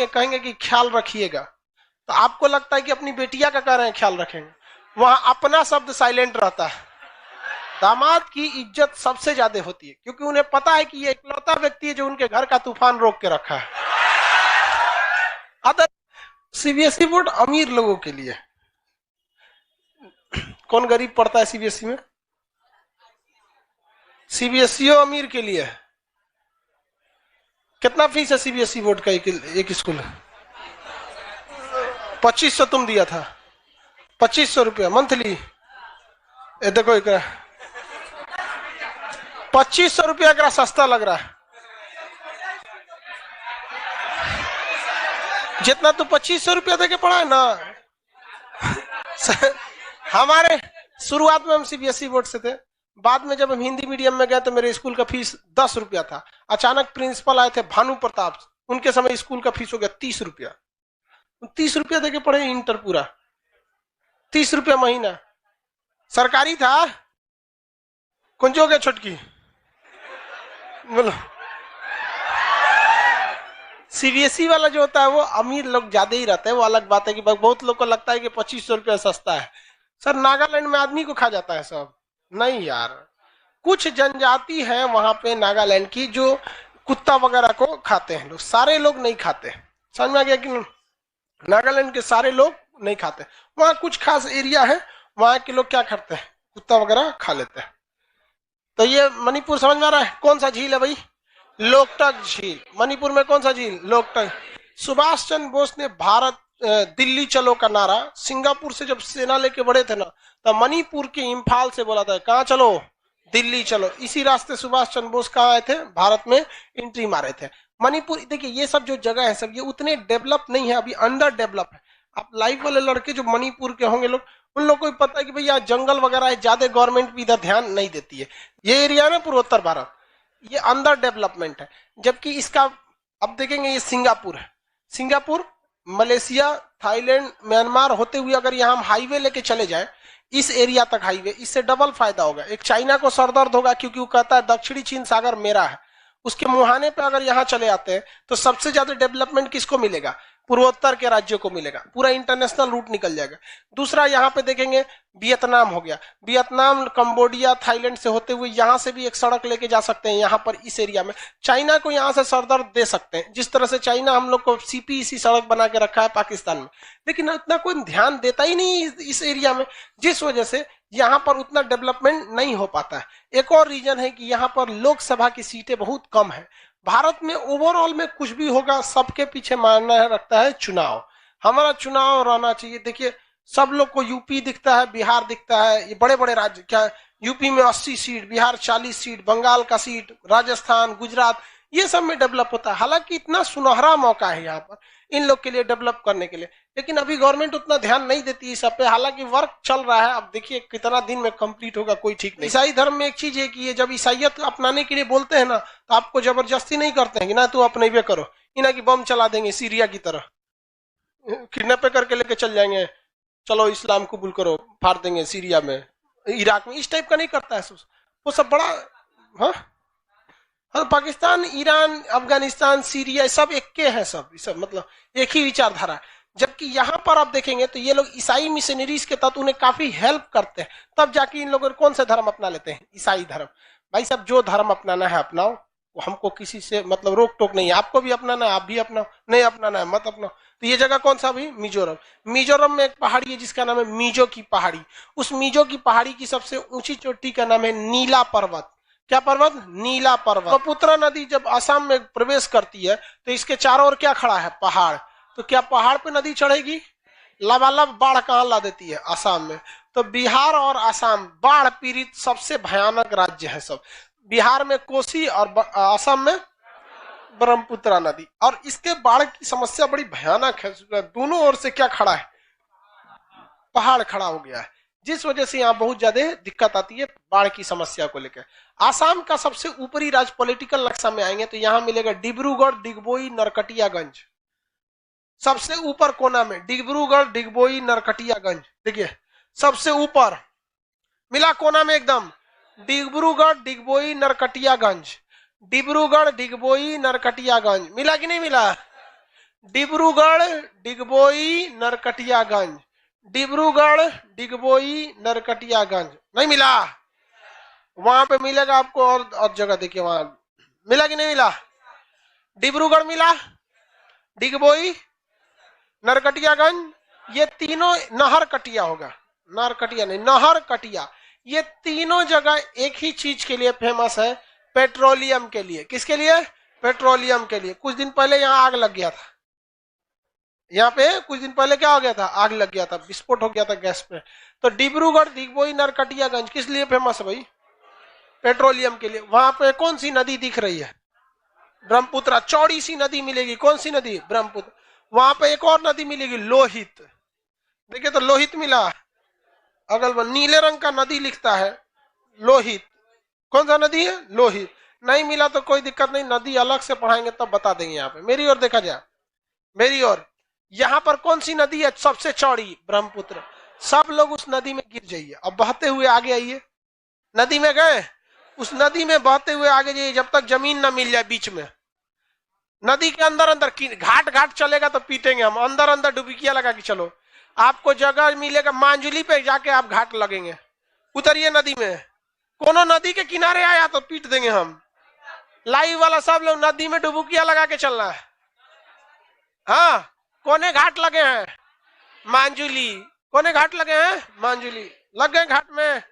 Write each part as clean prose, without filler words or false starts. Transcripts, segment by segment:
देंगे, कहेंगे कि ख्याल रखिएगा, तो आपको लगता है कि अपनी बेटिया का कह रहे हैं ख्याल रखेंगे, वहां अपना शब्द साइलेंट रहता है। दामाद की इज्जत सबसे ज्यादा होती है, क्योंकि उन्हें पता है कि ये इकलौता व्यक्ति है जो उनके घर का तूफान रोक के रखा है। अदर सीबीएसई बोर्ड अमीर लोगों के लिए। कौन गरीब पढ़ता है सीबीएसई में? सीबीएसई अमीर के लिए है। कितना फीस है सीबीएसई बोर्ड का एक स्कूल? 2500 तुम दिया था, 2500 रुपया मंथली। ये देखो, एक 2500 रुपया का सस्ता लग रहा है। जितना तो 2500 रुपया देके पढ़ा है ना। हमारे शुरुआत में हम सीबीएसई बोर्ड से थे, बाद में जब हम हिंदी मीडियम में गए तो मेरे स्कूल का फीस 10 रुपया था। अचानक प्रिंसिपल आए थे भानु प्रताप, उनके समय स्कूल का फीस हो गया 30 रुपया। 30 रुपया देके पढ़े इंटर पूरा, 30 रुपया महीना। सरकारी था। कौन जो गया छोटकी बोलो। सीबीएसई वाला जो होता है वो अमीर लोग ज्यादा ही रहते हैं, वो अलग बात है कि बहुत लोग को लगता है कि 2500 रुपया सस्ता है। सर नागालैंड में आदमी को खा जाता है सब। नहीं यार, कुछ जनजाति है वहां पे नागालैंड की जो कुत्ता वगैरह को खाते हैं लोग, सारे लोग नहीं खाते। समझ में आ गया कि नागालैंड के सारे लोग नहीं खाते। वहां कुछ खास एरिया है, वहां के लोग क्या करते हैं, कुत्ता वगैरह खा लेते हैं। तो ये मणिपुर समझ में आ रहा है? कौन सा झील है भाई? लोकटक झील। मणिपुर में कौन सा झील? लोकटक। सुभाष चंद्र बोस ने भारत दिल्ली चलो का नारा सिंगापुर से जब सेना लेके बढ़े थे ना, तब मणिपुर के इम्फाल से बोला था, कहाँ चलो? दिल्ली चलो। इसी रास्ते सुभाष चंद्र बोस कहाँ आए थे? भारत में एंट्री मारे थे। मणिपुर, देखिए ये सब जो जगह है सब ये उतने डेवलप नहीं है, अभी अंडर डेवलप है। आप लाइव वाले लड़के जो मणिपुर के होंगे लोग, उन लोग को भी पता है कि भाई यहाँ जंगल वगैरह है, ज्यादा गवर्नमेंट भी इधर ध्यान नहीं देती है। ये एरिया ना पूर्वोत्तर भारत, ये अंडर डेवलपमेंट है। जबकि इसका अब देखेंगे, ये सिंगापुर है। सिंगापुर, मलेशिया, थाईलैंड, म्यांमार होते हुए अगर यहाँ हम हाईवे लेके चले जाए, इस एरिया तक हाईवे, इससे डबल फायदा होगा। एक चाइना को सरदर्द होगा क्योंकि वो कहता है दक्षिणी चीन सागर मेरा है, उसके मुहाने पे अगर यहाँ चले आते हैं तो सबसे ज्यादा डेवलपमेंट किसको मिलेगा? पूर्वोत्तर के राज्यों को मिलेगा। पूरा इंटरनेशनल रूट निकल जाएगा। दूसरा यहाँ पे देखेंगे वियतनाम हो गया। वियतनाम, कंबोडिया, थाईलैंड से होते हुए यहाँ से भी एक सड़क लेके जा सकते हैं यहाँ पर इस एरिया में। चाइना को यहाँ से सरदर्द दे सकते हैं, जिस तरह से चाइना हम लोग को सीपीईसी सड़क बना के रखा है पाकिस्तान में। लेकिन इतना कोई ध्यान देता ही नहीं इस एरिया में, जिस वजह से यहाँ पर उतना डेवलपमेंट नहीं हो पाता है। एक और रीजन है कि यहाँ पर लोकसभा की सीटें बहुत कम है। भारत में ओवरऑल में कुछ भी होगा, सबके पीछे मानना है रखता है चुनाव। हमारा चुनाव रहना चाहिए। देखिए सब लोग को यूपी दिखता है, बिहार दिखता है, ये बड़े बड़े राज्य, क्या यूपी में 80 सीट, बिहार 40 सीट, बंगाल का सीट, राजस्थान, गुजरात, ये सब में डेवलप होता है। हालांकि इतना सुनहरा मौका है यहाँ पर इन लोग के लिए डेवलप करने के लिए, लेकिन अभी गवर्नमेंट उतना ध्यान नहीं देती इस सब पे। हालांकि वर्क चल रहा है, अब देखिए कितना दिन में कंप्लीट होगा कोई ठीक नहीं। ईसाई धर्म में एक चीज है कि ये जब ईसाइयत अपनाने के लिए बोलते हैं ना, तो आपको जबरदस्ती नहीं करते हैं कि ना तू अपने करो, इना की बम चला देंगे सीरिया की तरह, किडनैप करके लेके चल जाएंगे, चलो इस्लाम कबूल करो, फाड़ देंगे सीरिया में, इराक में। इस टाइप का नहीं करता है वो सब। बड़ा हाँ, पाकिस्तान, ईरान, अफगानिस्तान, सीरिया सब एक के हैं, सब मतलब एक ही विचारधारा। जबकि यहाँ पर आप देखेंगे तो ये लोग ईसाई मिशनरीज के तहत उन्हें काफी हेल्प करते हैं, तब जाके इन लोगों कौन सा धर्म अपना लेते हैं? ईसाई धर्म। भाई साहब जो धर्म अपनाना है अपनाओ, हमको किसी से मतलब रोक टोक नहीं है। आपको भी अपनाना है आप भी अपनाओ, नहीं अपनाना है मत अपनाओ। तो ये जगह कौन सा भी? मिजोरम। मिजोरम में एक पहाड़ी है जिसका नाम है मिजो की पहाड़ी। उस मिजो की पहाड़ी की सबसे ऊंची चोटी का नाम है नीला पर्वत। क्या पर्वत? नीला पर्वत। ब्रह्मपुत्र नदी जब असम में प्रवेश करती है तो इसके चारों ओर क्या खड़ा है? पहाड़। तो क्या पहाड़ पे नदी चढ़ेगी? लबालब बाढ़ कहां ला देती है? असम में। तो बिहार और असम बाढ़ पीड़ित सबसे भयानक राज्य है सब। बिहार में कोसी और असम में ब्रह्मपुत्र नदी। और इसके बाढ़ की समस्या बड़ी भयानक है। दोनों ओर से क्या खड़ा है? पहाड़ खड़ा हो गया है, जिस वजह से यहाँ बहुत ज्यादा दिक्कत आती है बाढ़ की समस्या को लेकर। आसाम का सबसे ऊपरी राज्य पॉलिटिकल नक्शा में आएंगे तो यहाँ मिलेगा डिब्रूगढ़, डिगबोई, नरकटियागंज। सबसे ऊपर कोना में डिब्रूगढ़, डिगबोई, नरकटियागंज। देखिए सबसे ऊपर मिला कोना में एकदम, डिब्रूगढ़, डिगबोई, नरकटियागंज। डिब्रूगढ़, डिगबोई, नरकटियागंज। मिला कि नहीं मिला? डिब्रूगढ़, डिगबोई, नरकटियागंज। डिब्रूगढ़, डिगबोई, नरकटियागंज। नहीं मिला? वहां पे मिलेगा आपको, और जगह देखिए वहां मिला कि नहीं मिला? डिब्रूगढ़ मिला, डिगबोई, नरकटियागंज, ये तीनों नहर कटिया होगा, नरकटिया नहीं, नहर कटिया। ये तीनों जगह एक ही चीज के लिए फेमस है, पेट्रोलियम के लिए। किसके लिए? पेट्रोलियम के लिए। कुछ दिन पहले यहाँ आग लग गया था, यहाँ पे कुछ दिन पहले क्या हो गया था? आग लग गया था, विस्फोट हो गया था गैस पे। तो डिब्रूगढ़, डिगबोई, नरकटियागंज किस लिए फेमस है भाई? पेट्रोलियम के लिए। वहां पे कौन सी नदी दिख रही है? ब्रह्मपुत्र। चौड़ी सी नदी मिलेगी, कौन सी नदी? ब्रह्मपुत्र। वहां पे एक और नदी मिलेगी, लोहित। देखिए तो लोहित मिला, अगल बगल नीले रंग का नदी लिखता है, लोहित। कौन सा नदी है? लोहित। नहीं मिला तो कोई दिक्कत नहीं, नदी अलग से पढ़ाएंगे तब बता देंगे। यहाँ पे मेरी ओर देखा जाए, मेरी ओर। यहाँ पर कौन सी नदी है सबसे चौड़ी? ब्रह्मपुत्र। सब लोग उस नदी में गिर जाइए, अब बहते हुए आगे आइए। नदी में गए, उस नदी में बहते हुए आगे जाइए, जब तक जमीन ना मिल जाए बीच में। नदी के अंदर अंदर घाट घाट चलेगा तो पीटेंगे हम, अंदर अंदर डुबकिया लगा के चलो। आपको जगह मिलेगा मांजुली पे जाके आप घाट लगेंगे, उतरिए नदी में। कोनो नदी के किनारे आया तो पीट देंगे हम। लाइव वाला सब लोग नदी में डुबकिया लगा के चलना है। हाँ, कोने घाट लगे हैं? मांजुली। कोने घाट लगे हैं? मांजुली। लग गए घाट में?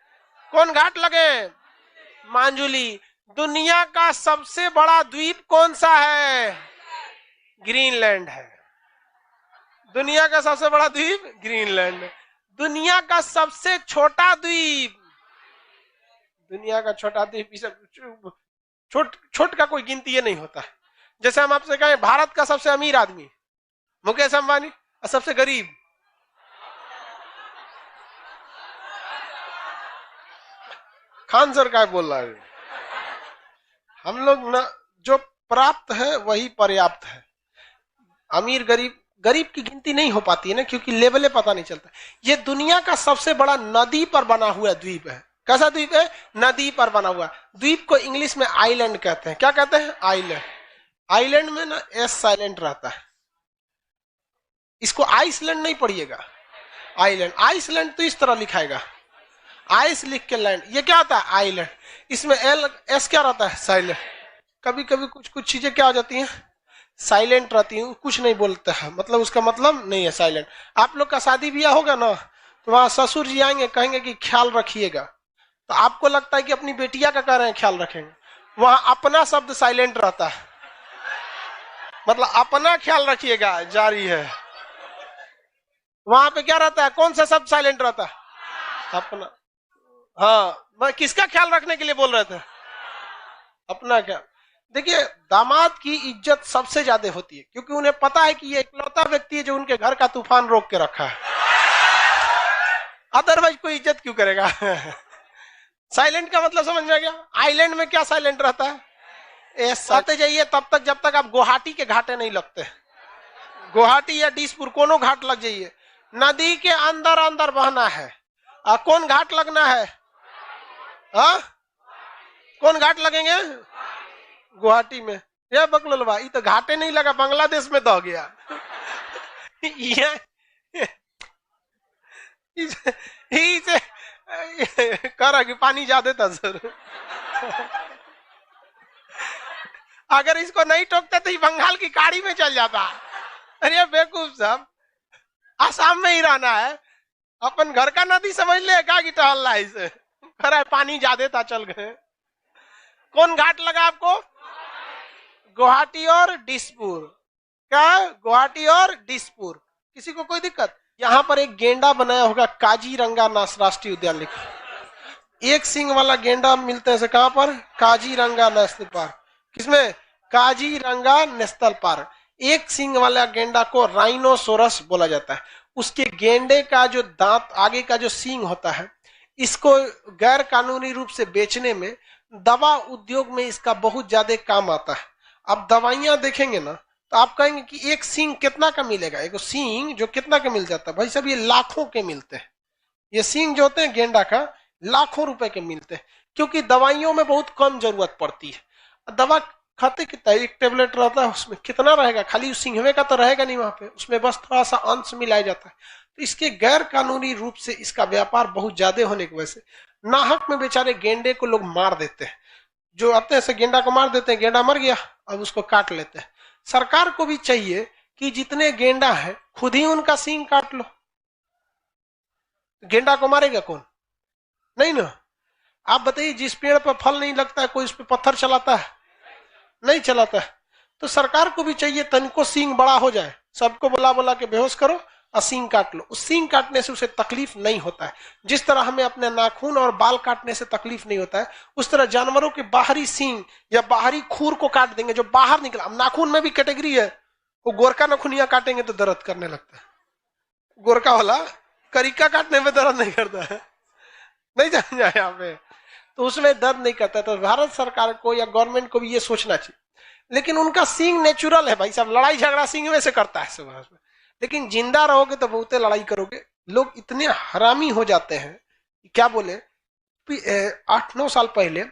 कौन घाट लगे? मांजुली। दुनिया का सबसे बड़ा द्वीप कौन सा है? ग्रीनलैंड है। दुनिया का सबसे बड़ा द्वीप ग्रीनलैंड। दुनिया का सबसे छोटा द्वीप, दुनिया का छोटा द्वीप, छोट का कोई गिनती नहीं होता। जैसे हम आपसे कहें भारत का सबसे अमीर आदमी मुकेश अंबानी, और सबसे गरीब खान सर का बोल रहा है। हम लोग ना, जो प्राप्त है वही पर्याप्त है। अमीर गरीब, गरीब की गिनती नहीं हो पाती है ना, क्योंकि लेवले पता नहीं चलता। ये दुनिया का सबसे बड़ा नदी पर बना हुआ द्वीप है। कैसा द्वीप है? नदी पर बना हुआ। द्वीप को इंग्लिश में आइलैंड कहते हैं। क्या कहते हैं? आइलैंड। आइलैंड में ना एस साइलेंट रहता है। इसको आइसलैंड नहीं पढ़िएगा, आइलैंड। आइसलैंड तो इस तरह लिखाएगा, आइस लिख के लैंड। ये क्या होता है? आइलैंड। इसमें एल एस क्या रहता है? साइलेंट। कभी कभी कुछ कुछ चीजें क्या हो जाती हैं? साइलेंट रहती है, कुछ नहीं बोलता है, मतलब उसका मतलब नहीं है साइलेंट। आप लोग का शादी ब्याह होगा ना, तो वहां ससुर जी आएंगे, कहेंगे कि ख्याल रखिएगा, तो आपको लगता है कि अपनी बेटिया का कह रहे हैं ख्याल रखेंगे। वहां अपना शब्द साइलेंट रहता है, मतलब अपना ख्याल रखिएगा जारी है। वहां पे क्या रहता है? कौन सा शब्द साइलेंट रहता है? अपना। हाँ, मैं किसका ख्याल रखने के लिए बोल रहे थे? अपना ख्याल। देखिए, दामाद की इज्जत सबसे ज्यादा होती है, क्योंकि उन्हें पता है कि ये इकलौता व्यक्ति है जो उनके घर का तूफान रोक के रखा है। अदरवाइज कोई इज्जत क्यों करेगा? साइलेंट का मतलब समझ में आ गया? आइलैंड में क्या साइलेंट रहता है? आते जाइए तब तक जब तक आप गुवाहाटी के घाटे नहीं लगते। गुवाहाटी या डिसपुर कोनो घाट लग जाइए, नदी के अंदर अंदर बहना है। कौन घाट लगना है? कौन घाट लगेंगे? गुवाहाटी में। ये बकलोलवा, ये तो घाटे नहीं लगा, बांग्लादेश में दह गया। इसे करा कि पानी ज्यादा था सर। अगर इसको नहीं टोकते तो ये बंगाल की खाड़ी में चल जाता। अरे बेवकूफ साहब, आसाम में ही रहना है, अपन घर का नदी समझ ले का कि टहल रहा है इसे। खरा पानी ज्यादा था, चल गए। कौन घाट लगा आपको? गुवाहाटी और डिसपुर। क्या? गुवाहाटी और डिसपुर। किसी को कोई दिक्कत? यहाँ पर एक गेंडा बनाया होगा, काजीरंगा राष्ट्रीय उद्यान लिखा। एक सिंग वाला गेंडा मिलते हैं कहां पर? Kaziranga national park. किसमें? Kaziranga national park. एक सिंग वाला गेंडा को राइनोसोरस बोला जाता है। उसके गेंडे का जो दांत, आगे का जो सींग होता है, इसको गैर कानूनी रूप से बेचने में, दवा उद्योग में इसका बहुत ज्यादा काम आता है। अब दवाइयां देखेंगे ना तो आप कहेंगे कि एक सींग कितना का मिलेगा? एक सींग जो कितना का मिल जाता है? भाई साहब, ये लाखों के मिलते हैं। ये सींग जो होते हैं गेंडा का, लाखों रुपए के मिलते हैं, क्योंकि दवाइयों में बहुत कम जरूरत पड़ती है। दवा खाते कितना, एक टेबलेट रहता है उसमें कितना रहेगा, खाली उस सिंघवे का तो रहेगा नहीं वहां पे, उसमें बस थोड़ा सा अंश मिलाया जाता है। तो इसके गैर कानूनी रूप से इसका व्यापार बहुत ज्यादा होने की वजह से नाहक में बेचारे गेंडे को लोग मार देते हैं। जो आते हैं ऐसे गेंडा को मार देते हैं, गेंडा मर गया, अब उसको काट लेते हैं। सरकार को भी चाहिए कि जितने गेंडा है खुद ही उनका सींग काट लो। गेंडा को मारेगा कौन? नहीं ना। आप बताइए, जिस पेड़ पर फल नहीं लगता है कोई उस पर पत्थर चलाता है? नहीं चलाता है। तो सरकार को भी चाहिए तनको सींग बड़ा हो जाए, सबको बुला बुला के बेहोश करो और सींग काट लो। उस सींग काटने से उसे तकलीफ नहीं होता है। जिस तरह हमें अपने नाखून और बाल काटने से तकलीफ नहीं होता है, उस तरह जानवरों के बाहरी सींग या बाहरी खूर को काट देंगे जो बाहर निकला। अब नाखून में भी कैटेगरी है, वो गोरखा नखुनिया काटेंगे तो दर्द करने लगता है, गोरखा वाला करिका काटने में दर्द नहीं करता है, नहीं जान जाए यहाँ पे, तो उसमें दर्द नहीं करता। तो भारत सरकार को या गवर्नमेंट को भी ये सोचना चाहिए। लेकिन उनका सींग नेचुरल है भाई साहब, लड़ाई झगड़ा सींग में से करता है सुबह में, लेकिन जिंदा रहोगे तो बहुते लड़ाई करोगे। लोग इतने हरामी हो जाते हैं, क्या बोले, 8-9 साल पहले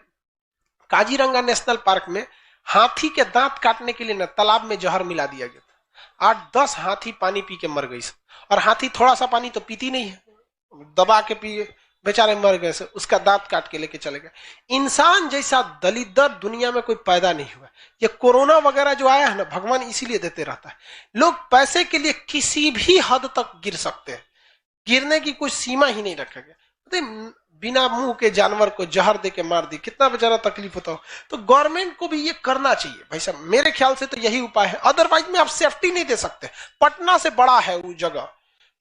काजीरंगा नेशनल पार्क में हाथी के दांत काटने के लिए ना तालाब में जहर मिला दिया गया था। 8-10 हाथी पानी पी के मर गई। और हाथी थोड़ा सा पानी तो पीती नहीं है, दबा के पिए, बेचारे मर गए से, उसका दांत काट के लेके चले गए। इंसान जैसा दलिद्र दुनिया में कोई पैदा नहीं हुआ। ये कोरोना वगैरह जो आया है ना, भगवान इसीलिए देते रहता है। लोग पैसे के लिए किसी भी हद तक गिर सकते हैं, गिरने की कोई सीमा ही नहीं रखा गया। बिना मुंह के जानवर को जहर दे के मार दी, कितना बेचारा तकलीफ होता हो। तो गवर्नमेंट को भी ये करना चाहिए भाई साहब, मेरे ख्याल से तो यही उपाय है। अदरवाइज में आप सेफ्टी नहीं दे सकते। पटना से बड़ा है वो जगह,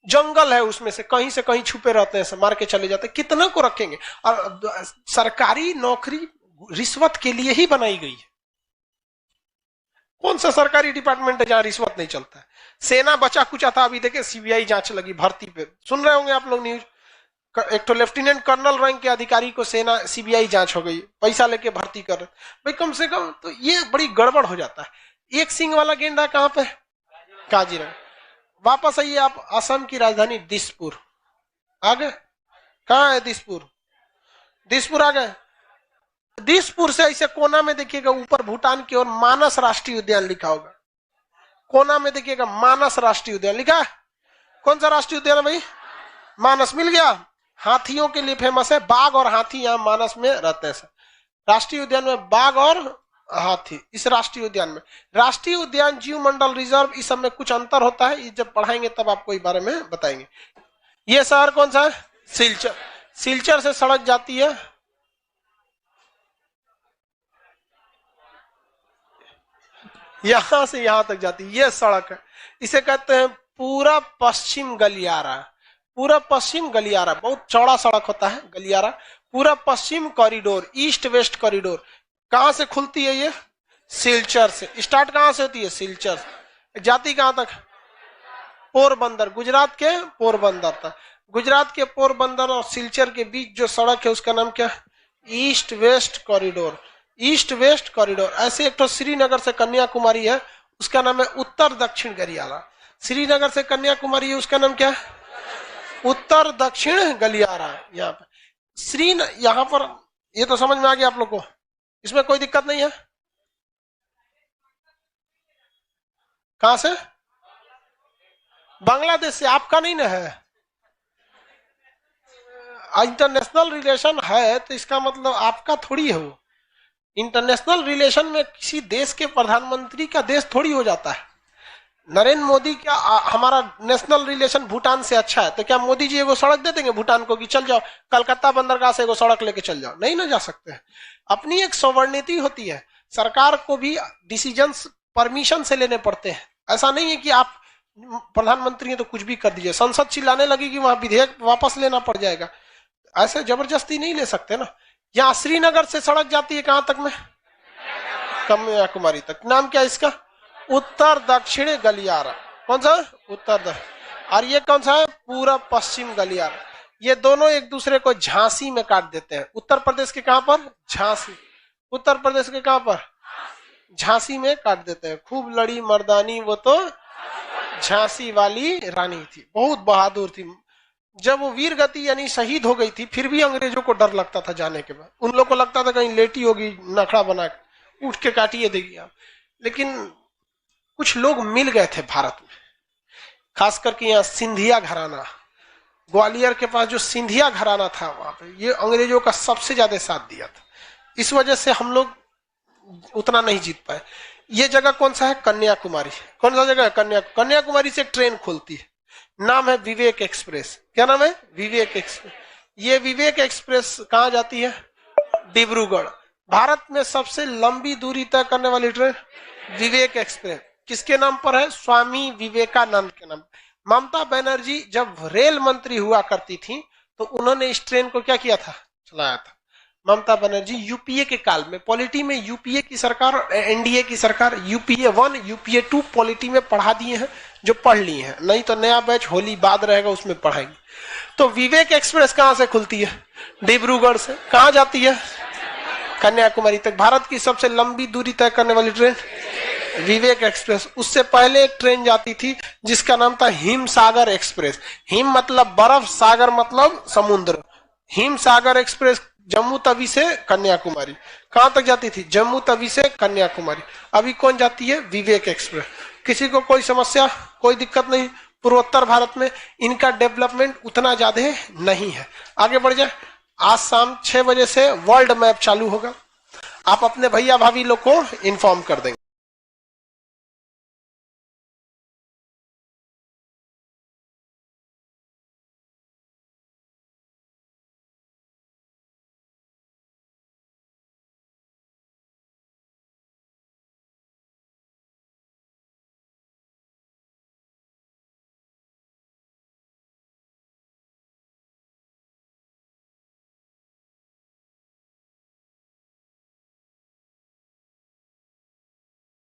जंगल है, उसमें से कहीं छुपे रहते हैं, मार के चले जाते हैं, कितना को रखेंगे। और सरकारी नौकरी रिश्वत के लिए ही बनाई गई है। कौन सा सरकारी डिपार्टमेंट है जहां रिश्वत नहीं चलता है? सेना बचा कुचा था, अभी देखे सीबीआई जांच लगी भर्ती पे, सुन रहे होंगे आप लोग न्यूज। एक तो लेफ्टिनेंट कर्नल रैंक के अधिकारी को सेना सीबीआई जांच हो गई, पैसा लेके भर्ती कर। भाई कम से कम तो ये बड़ी गड़बड़ हो जाता है। एक सिंह वाला गेंडा कहां पे? काजीरंगा। वापस आइए आप, असम की राजधानी दिसपुर आ गए। कहाँ है दिसपुर? दिसपुर आ गए। दिसपुर से ऐसे कोना में देखिएगा ऊपर भूटान की ओर मानस राष्ट्रीय उद्यान लिखा होगा। कोना में देखिएगा मानस राष्ट्रीय उद्यान लिखा है। कौन सा राष्ट्रीय उद्यान है भाई? मानस। मिल गया। हाथियों के लिए फेमस है, बाघ और हाथी यहाँ मानस में रहते हैं। राष्ट्रीय उद्यान में बाघ और हाथी। इस राष्ट्रीय उद्यान में, राष्ट्रीय उद्यान, जीव मंडल, रिजर्व, इस सब में कुछ अंतर होता है, ये जब पढ़ाएंगे तब आपको इस बारे में बताएंगे। ये शहर कौन सा है? सिलचर। सिलचर से सड़क जाती है यहां से यहां तक जाती है, ये सड़क है। इसे कहते हैं पूरा पश्चिम गलियारा। पूरा पश्चिम गलियारा, बहुत चौड़ा सड़क होता है गलियारा। पूरा पश्चिम कॉरिडोर, ईस्ट वेस्ट कॉरिडोर। कहां से खुलती है ये? सिलचर से। स्टार्ट कहां से होती है? सिलचर से। जाती कहां तक? पोरबंदर, गुजरात के पोरबंदर तक। गुजरात के पोरबंदर और सिलचर के बीच जो सड़क है उसका नाम क्या है? East west corridor. East west corridor. ऐसे एक तो श्रीनगर से कन्याकुमारी है, उसका नाम है उत्तर दक्षिण गलियारा। श्रीनगर से कन्याकुमारी है, उसका नाम क्या है? उत्तर दक्षिण गलियारा। यहाँ पर यहाँ पर ये तो समझ में आ गया आप लोग को, इसमें कोई दिक्कत नहीं है। कहां से? बांग्लादेश से। आपका नहीं ना है? इंटरनेशनल रिलेशन है तो इसका मतलब आपका थोड़ी है वो। इंटरनेशनल रिलेशन में किसी देश के प्रधानमंत्री का देश थोड़ी हो जाता है। नरेंद्र मोदी का हमारा नेशनल रिलेशन भूटान से अच्छा है, तो क्या मोदी जी एगो सड़क दे देंगे भूटान को कि चल जाओ कलकत्ता बंदरगाह से एगो सड़क लेके चल जाओ? नहीं ना जा सकते हैं। अपनी एक सॉवर्निटी होती है, सरकार को भी डिसीजंस परमिशन से लेने पड़ते हैं। ऐसा नहीं है कि आप प्रधानमंत्री हैं तो कुछ भी कर दीजिए, संसद चिल्लाने लगेगी वहां विधेयक वापस लेना पड़ जाएगा। ऐसे जबरदस्ती नहीं ले सकते ना। यहाँ श्रीनगर से सड़क जाती है कहां तक में? कन्याकुमारी तक। नाम क्या है इसका? उत्तर दक्षिण गलियारा। कौन सा? उत्तर दक्षिण। और ये कौन सा है? पूरा पश्चिम गलियारा। ये दोनों एक दूसरे को झांसी में काट देते हैं। उत्तर प्रदेश के कहां पर? झांसी। उत्तर प्रदेश के कहां पर? झांसी में काट देते हैं। खूब लड़ी मर्दानी वो तो झांसी वाली रानी थी, बहुत बहादुर थी। जब वो वीर गति यानी शहीद हो गई थी, फिर भी अंग्रेजों को डर लगता था जाने के बाद। उन लोग को लगता था कहीं लेटी होगी नखड़ा बना के, उठ के काटिए देखिए आप। लेकिन कुछ लोग मिल गए थे भारत में, खास करके यहाँ सिंधिया घराना, ग्वालियर के पास जो सिंधिया घराना था वहां पे, ये अंग्रेजों का सबसे ज्यादा साथ दिया था। इस वजह से हम लोग उतना नहीं जीत पाए। ये जगह कौन सा है? कन्याकुमारी। कौन सा जगह है? कन्याकुमारी से ट्रेन खुलती है, नाम है विवेक एक्सप्रेस। क्या नाम है? विवेक एक्सप्रेस। ये विवेक एक्सप्रेस कहाँ जाती है? डिब्रूगढ़। भारत में सबसे लंबी दूरी तय करने वाली ट्रेन विवेक एक्सप्रेस किसके नाम पर है? स्वामी विवेकानंद के नाम। ममता बनर्जी जब रेल मंत्री हुआ करती थी तो उन्होंने इस ट्रेन को क्या किया था? चलाया था। ममता बनर्जी यूपीए के काल में, पॉलिटी में यूपीए की सरकार और एनडीए की सरकार, यूपीए 1 यूपीए 2 पॉलिटी में पढ़ा दिए हैं, जो पढ़ लिए हैं, नहीं तो नया बैच होली बाद रहेगा उसमें पढ़ाएंगे। तो विवेक एक्सप्रेस कहां से खुलती है? डिब्रूगढ़ से। कहां जाती है? कन्याकुमारी तक। भारत की सबसे लंबी दूरी तय करने वाली ट्रेन विवेक एक्सप्रेस। उससे पहले एक ट्रेन जाती थी जिसका नाम था हिम सागर एक्सप्रेस। हिम मतलब बर्फ, सागर मतलब समुद्र। हिम सागर एक्सप्रेस जम्मू तवी से कन्याकुमारी। कहां तक जाती थी? जम्मू तवी से कन्याकुमारी। अभी कौन जाती है? विवेक एक्सप्रेस। किसी को कोई समस्या, कोई दिक्कत नहीं? पूर्वोत्तर भारत में इनका डेवलपमेंट उतना ज्यादा नहीं है। आगे बढ़ जाए। आज शाम 6 बजे से वर्ल्ड मैप चालू होगा, आप अपने भैया भाभी लोग को इन्फॉर्म कर देंगे।